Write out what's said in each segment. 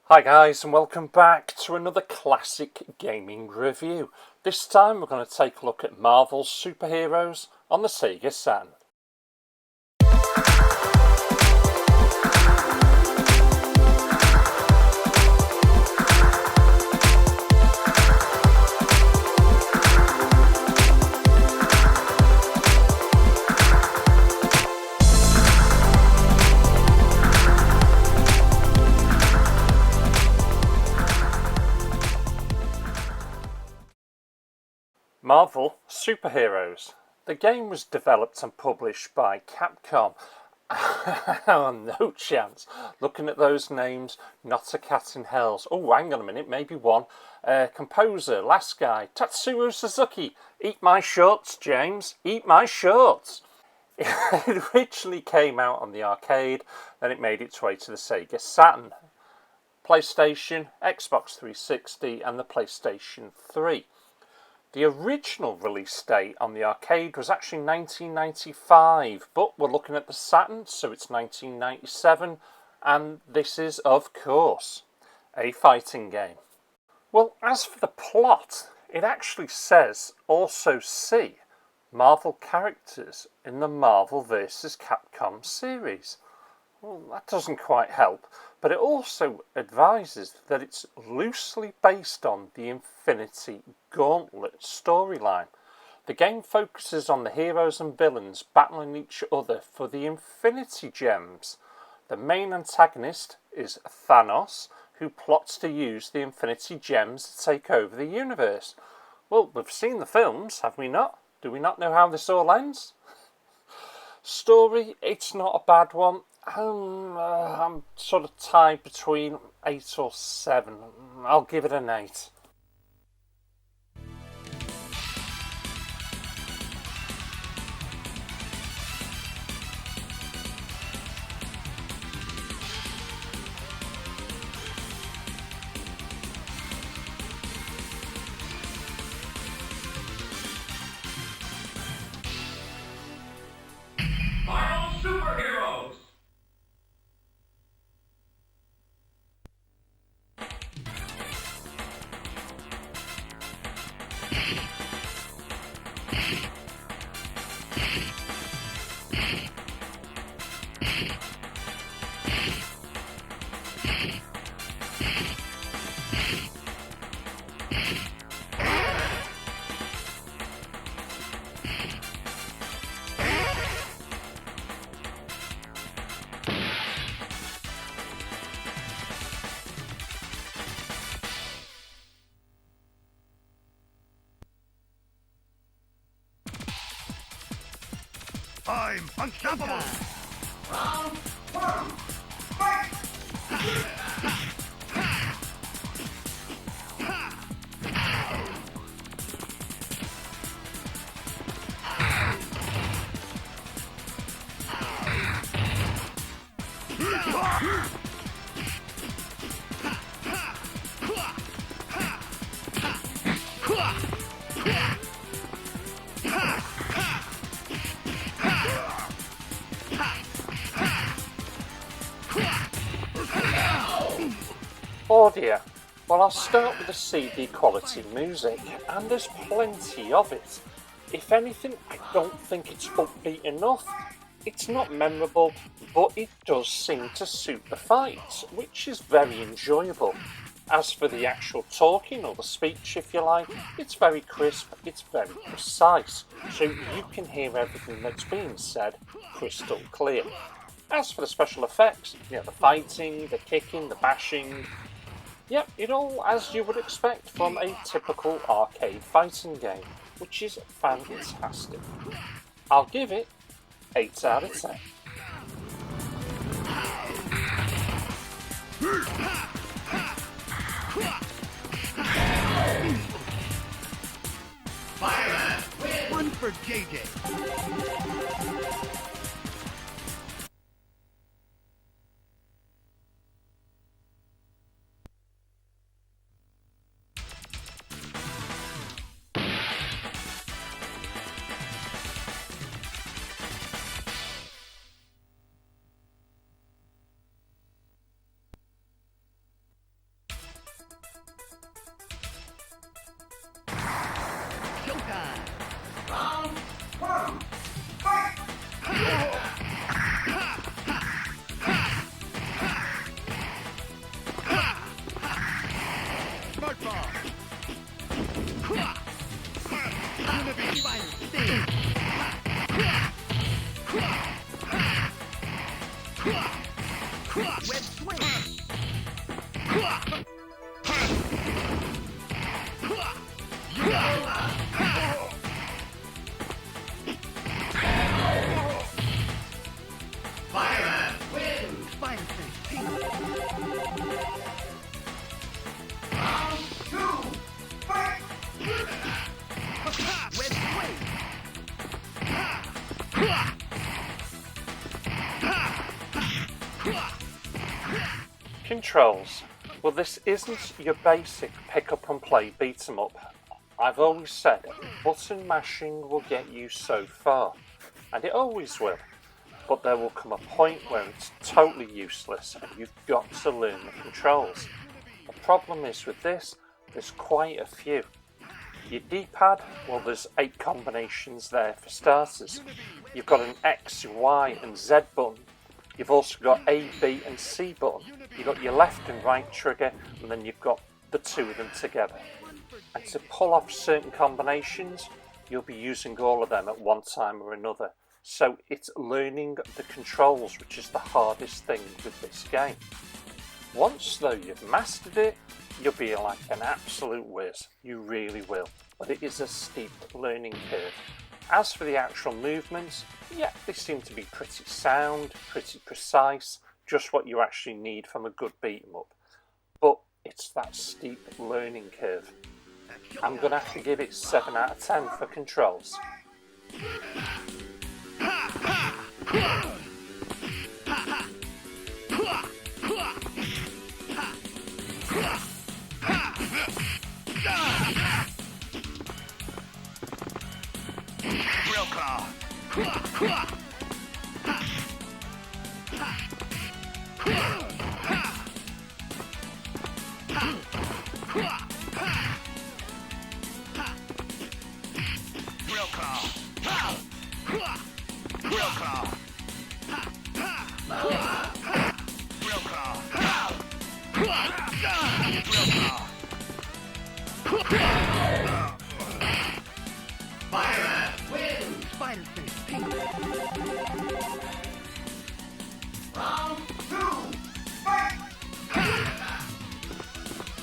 Hi guys, and welcome back to another classic gaming review. This time we're going to take a look at Marvel's superheroes on the Sega Saturn. Marvel Superheroes. The game was developed and published by Capcom. No chance. Looking at those names, not a cat in hells. Oh, hang on a minute, maybe one. Composer, last guy, Tatsuo Suzuki. Eat my shorts, James. Eat my shorts. It originally came out on the arcade, then it made its way to the Sega Saturn, PlayStation, Xbox 360 and the PlayStation 3. The original release date on the arcade was actually 1995, but we're looking at the Saturn, so it's 1997, and this is, of course, a fighting game. Well, as for the plot, it actually says also see Marvel characters in the Marvel vs. Capcom series. Well, that doesn't quite help, but it also advises that it's loosely based on the Infinity Gauntlet storyline. The game focuses on the heroes and villains battling each other for the Infinity Gems. The main antagonist is Thanos, who plots to use the Infinity Gems to take over the universe. Well, we've seen the films, have we not? Do we not know how this all ends? Story, it's not a bad one. I'm sort of tied between 8 or 7. I'll give it an 8. Marvel Superheroes! I'm unstoppable! Round one, fight! Audio. Well, I'll start with the CD quality music, and there's plenty of it. If anything, I don't think it's upbeat enough. It's not memorable, but it does seem to suit the fights, which is very enjoyable. As for the actual talking, or the speech if you like, it's very crisp, it's very precise, so you can hear everything that's being said crystal clear. As for the special effects, the fighting, the kicking, the bashing, it all as you would expect from a typical arcade fighting game, which is fantastic. I'll give it 8 out of 10. One for JJ. one, fight! Smart ball. Unity. Fire sting. Web swing. Fireman wins! Fire sting. Round two, fight! Web swing. Controls. Well, this isn't your basic pick up and play beat 'em up. I've always said button mashing will get you so far, and it always will. But there will come a point where it's totally useless and you've got to learn the controls. The problem is with this, there's quite a few. Your D-pad, well, there's 8 combinations there for starters. You've got an X, Y and Z button. You've also got A, B and C button. You've got your left and right trigger, and then you've got the two of them together. And to pull off certain combinations, you'll be using all of them at one time or another. So it's learning the controls which is the hardest thing with this game. Once though you've mastered it, you'll be like an absolute whiz. You really will. But it is a steep learning curve. As for the actual movements, yeah, they seem to be pretty sound, pretty precise, just what you actually need from a good beat 'em up. But it's that steep learning curve. I'm going to have to give it 7 out of 10 for controls. Real claw. Real claw. Real claw. Real claw. Real claw. Fireman wins! Spider face. Round two, fight!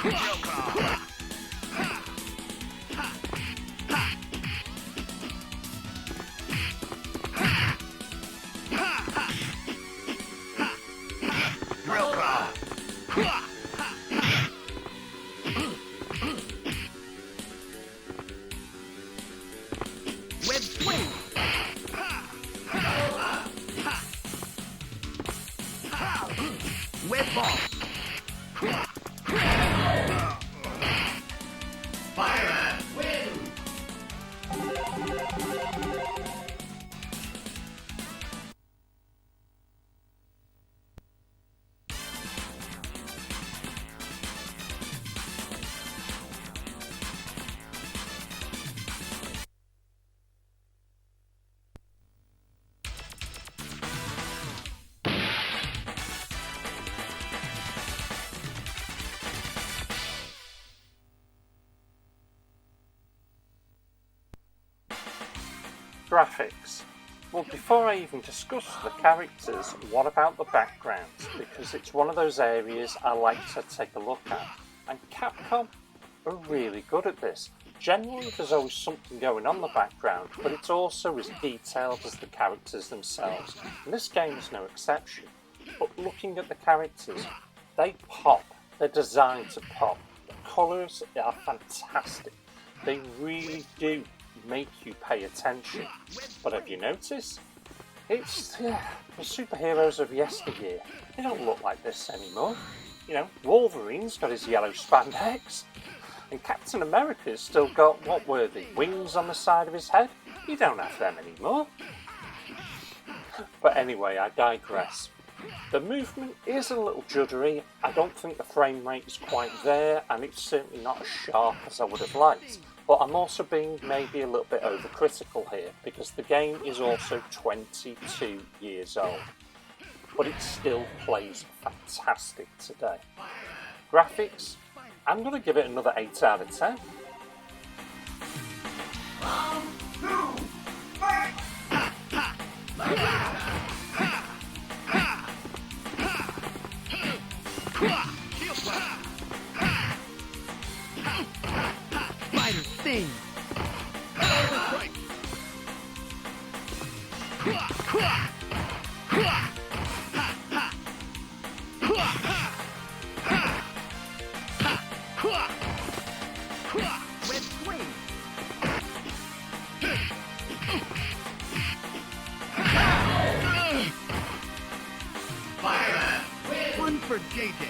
Real claw. Real claw. Web swing. Web ball. Fireman wins! Graphics. Well, before I even discuss the characters, what about the backgrounds? Because it's one of those areas I like to take a look at. And Capcom are really good at this. Generally, there's always something going on in the background, but it's also as detailed as the characters themselves. And this game is no exception. But looking at the characters, they pop. They're designed to pop. The colours are fantastic. They really do make you pay attention. But have you noticed? It's the superheroes of yesteryear. They don't look like this anymore. You know, Wolverine's got his yellow spandex. And Captain America's still got, what were they, wings on the side of his head? You don't have them anymore. But anyway, I digress. The movement is a little juddery. I don't think the frame rate is quite there, and it's certainly not as sharp as I would have liked. But I'm also being maybe a little bit overcritical here because the game is also 22 years old. But it still plays fantastic today. Graphics, I'm going to give it another 8 out of 10. Round two, fight! Spider sting. Red swing. Fireman wins! One for JJ.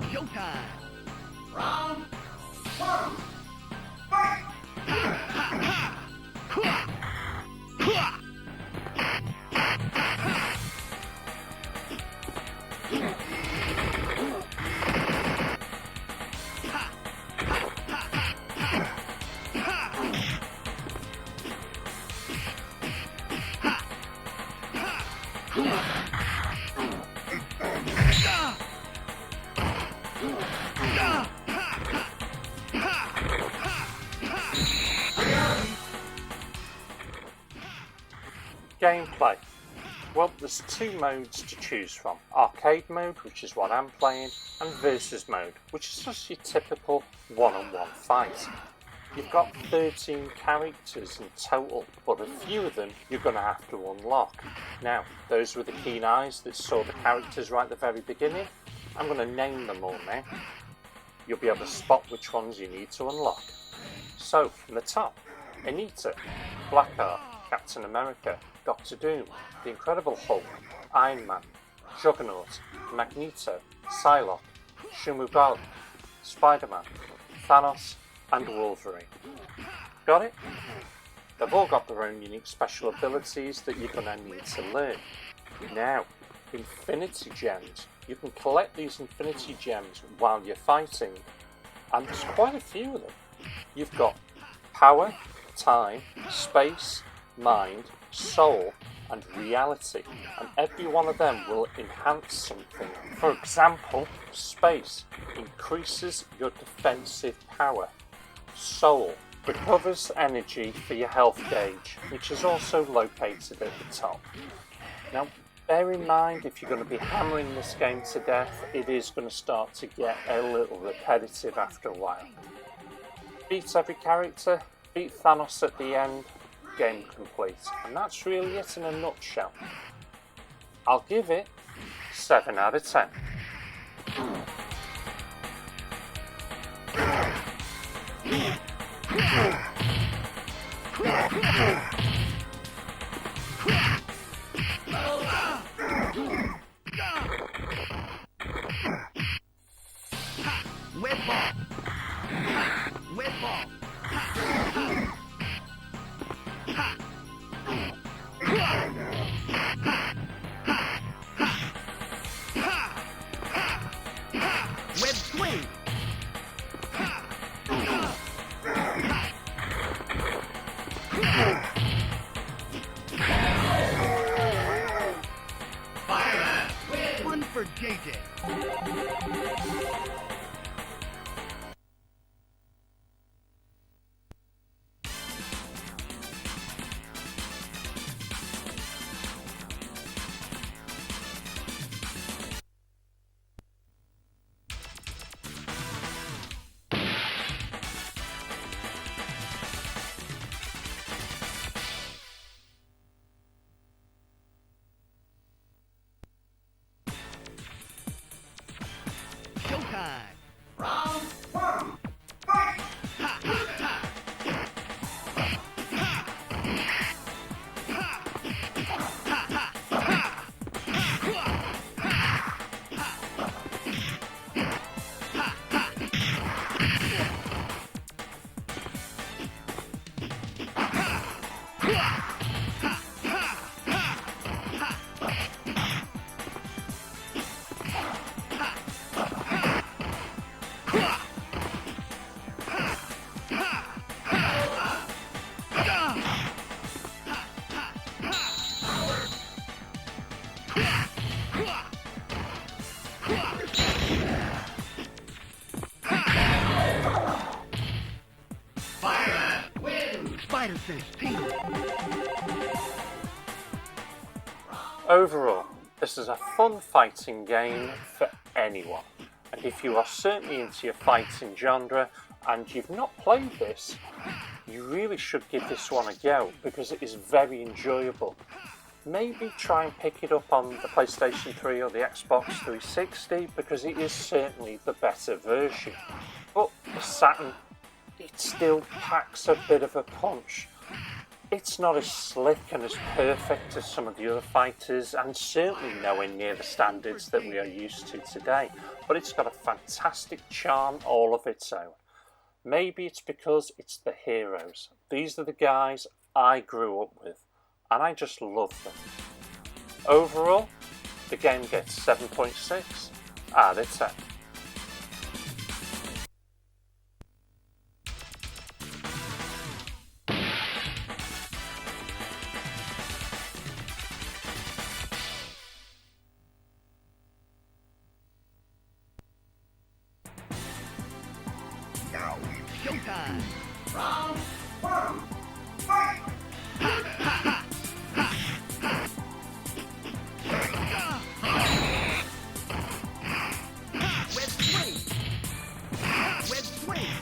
Showtime. Round one, fight! Gameplay. Well, there's two modes to choose from. Arcade mode, which is what I'm playing, and versus mode, which is just your typical one-on-one fight. You've got 13 characters in total, but a few of them you're going to have to unlock. Now, those with the keen eyes that saw the characters right at the very beginning, I'm going to name them all now. You'll be able to spot which ones you need to unlock. So, from the top, Anita, Blackheart, Captain America, Doctor Doom, The Incredible Hulk, Iron Man, Juggernaut, Magneto, Psylocke, Shumugal, Spider-Man, Thanos, and Wolverine. Got it? They've all got their own unique special abilities that you're going to need to learn. Now, Infinity Gems. You can collect these Infinity Gems while you're fighting, and there's quite a few of them. You've got power, time, space, mind, soul, and reality, and every one of them will enhance something. For example, space increases your defensive power. Soul recovers energy for your health gauge, which is also located at the top. Now, bear in mind, if you're going to be hammering this game to death, it is going to start to get a little repetitive after a while. Beat every character, beat Thanos at the end, game complete. And that's really it in a nutshell. I'll give it 7 out of 10. Wet ball. Wet ball. Web swing. Fireman wins! One for JJ. Showtime! Round one. Fight! Fireman wins! Spider-Sense team! Overall, this is a fun fighting game for anyone. And if you are certainly into your fighting genre and you've not played this, you really should give this one a go because it is very enjoyable. Maybe try and pick it up on the PlayStation 3 or the Xbox 360 because it is certainly the better version. But the Saturn, it still packs a bit of a punch. It's not as slick and as perfect as some of the other fighters, and certainly nowhere near the standards that we are used to today, but it's got a fantastic charm all of its own. Maybe it's because it's the heroes. These are the guys I grew up with, and I just love them. Overall, the game gets 7.6 out of 10. Now it's showtime! Round one. Fight! Web swing! Web swing!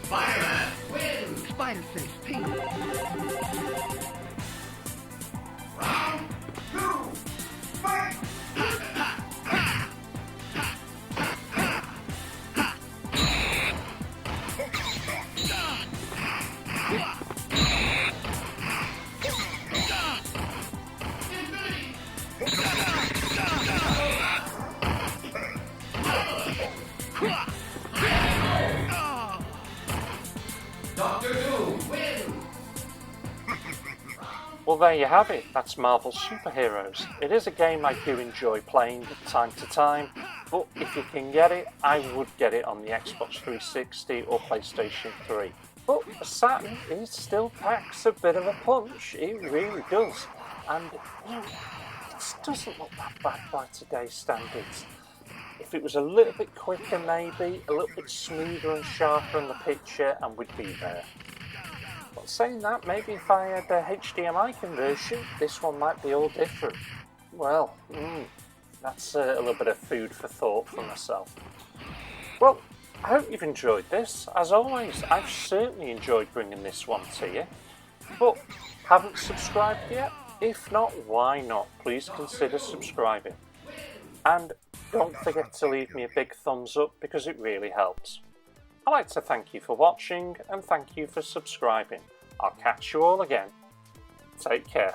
Fireman wins! Spider-Sense team! Round two. Fight! Doctor Doom wins! Well, there you have it. That's Marvel Superheroes. It is a game I do enjoy playing time to time, but if you can get it, I would get it on the Xbox 360 or PlayStation 3. But the Saturn, it still packs a bit of a punch. It really does. And it doesn't look that bad by today's standards. If it was a little bit quicker maybe, a little bit smoother and sharper in the picture, and we'd be there. But saying that, maybe if I had a HDMI conversion, this one might be all different. Well, that's a little bit of food for thought for myself. Well, I hope you've enjoyed this. As always, I've certainly enjoyed bringing this one to you. But haven't subscribed yet? If not, why not? Please consider subscribing. And don't forget to leave me a big thumbs up because it really helps. I'd like to thank you for watching and thank you for subscribing. I'll catch you all again. Take care.